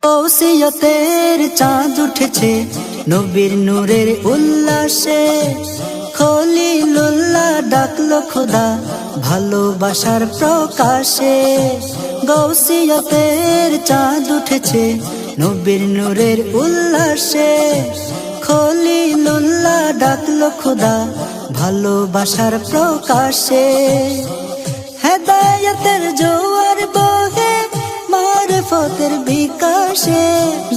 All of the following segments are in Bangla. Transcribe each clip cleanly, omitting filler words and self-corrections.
কৌসিয়তের চাঁদ উঠেছে নবীর নূরের উল্লাসে। খলিলুল্লাহ ডাকলো খোদা ভালোবাসার প্রকাশে। গৌসিয়তের চাঁদ উঠেছে নবীর নূরের উল্লাসে। খলিলুল্লাহ ডাকলো খোদা ভালোবাসার প্রকাশে। হেদায়েতের জোয়ার বহে মারিফতের বিকাশে।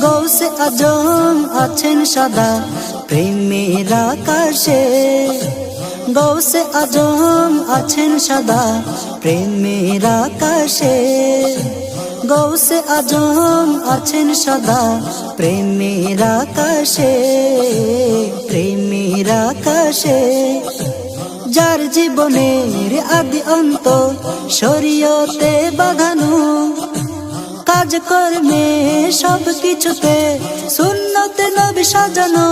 গৌসে আজম আছেন সদা প্রেমের আকাশে। গৌসে আজম আছেন সদা প্রেমের আকাশে। গৌসে আজম আছেন সদা প্রেমের আকাশে। প্রেমের আকাশে যার জীবনের আদি অন্ত শরীয়তে বাঁধানো। কাজ কর্মে সব কিছুতে সুন্নতে নবী সাজানো।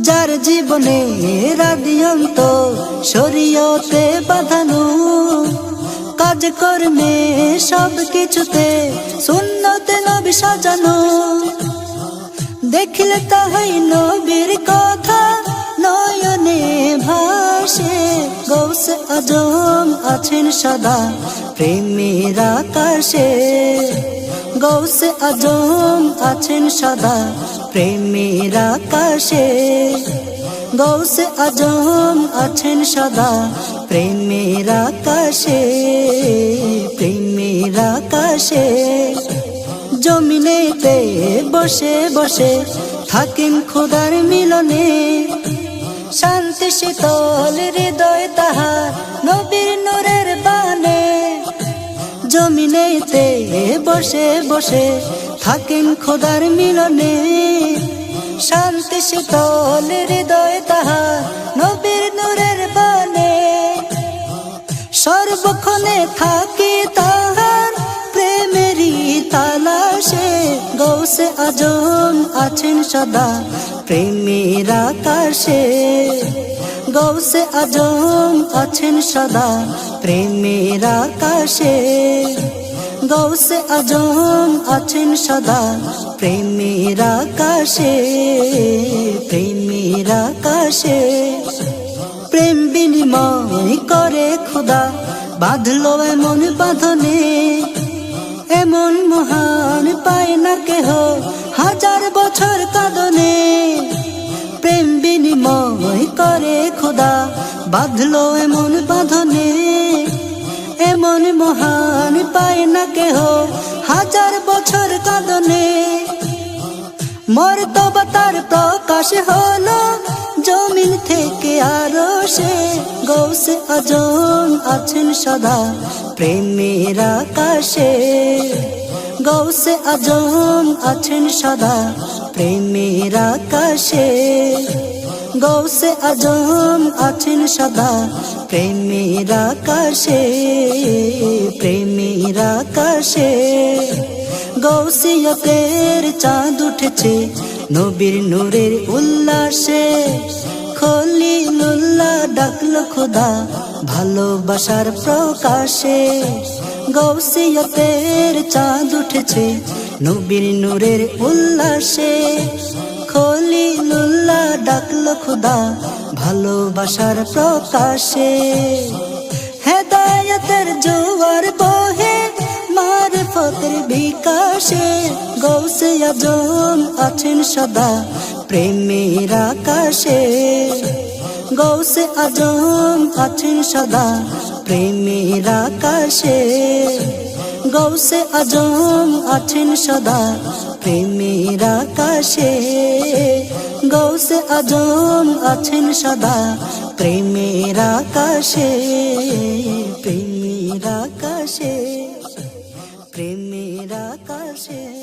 যার জীবনের আদি অন্ত শরীয়তে বাঁধানো। কাজ কর্মে সব কিছুতে সুন্নতে নবী সাজানো। দেখলে তাহাই নবীর কথা নয়নে ভাসে। গৌসে আজম আছেন সদা প্রেমের আকাশে। গৌসে আজম আছেন সদা প্রেমের আকাশে। গৌসে আজম আছেন সদা প্রেমের আকাশে। প্রেমের আকাশে জমিনেতে বসে বসে থাকেন খোদার মিলনে। শান্তি শীতল হৃদয় তাহার নবীর নূরের বানে। জমিনেতে বসে বসে থাকেন খোদার মিলনে। শান্তি শীতল হৃদয় তাহার নবীর নূরের বানে। সর্বক্ষণে থাকি তাহার প্রেমেরই তালাশে। গৌসে আজম আছেন সদা প্রেমের আকাশে। গৌসে আজম আছেন সদা প্রেমের আকাশে। গৌসে আজম আছেন সদা প্রেমের আকাশে। প্রেমের আকাশে প্রেম বিনিময় করে খোদা বাঁধলো এমন বাঁধনে। এমন মহান পায় না কেহ হাজার বছর কাঁদনে। প্রেম বিনিময় করে খোদা বাঁধলো এমন বাঁধনে। এমন মহান পায় না কেহ হাজার বছর কাঁদনে। মর্তবা তার প্রকাশ হলো জমিন থেকে আরশে। গৌসে আজম আছেন সদা প্রেমের আকাশে। গৌসে আজম আছেন সদা প্রেমের আকাশে। গৌসে আজম আছেন সদা প্রেমের আকাশে। প্রেমের আকাশে গৌসিয়তের চাঁদ উঠেছে নবীর নূরের উল্লাসে। খলিলুল্লাহ ডাকলো খোদা ভালোবাসার প্রকাশে। গৌসিয়তের চাঁদ উঠেছে নবীর নূরের উল্লাসে। খলিলুল্লাহ ডাকলো খোদা ভালোবাসার প্রকাশে। হেদায়েতের জোয়ার বহে মারিফতের বিকাশে। গৌসে আজম আছেন সদা প্রেমের আকাশে। গৌসে আজম আছেন সদা প্রেমের আকাশে। গৌসে আজম আছেন সদা প্রেমের আকাশে। গৌসে আজম আছেন সদা প্রেমের আকাশে। প্রেমের আকাশে। প্রেমের আকাশে।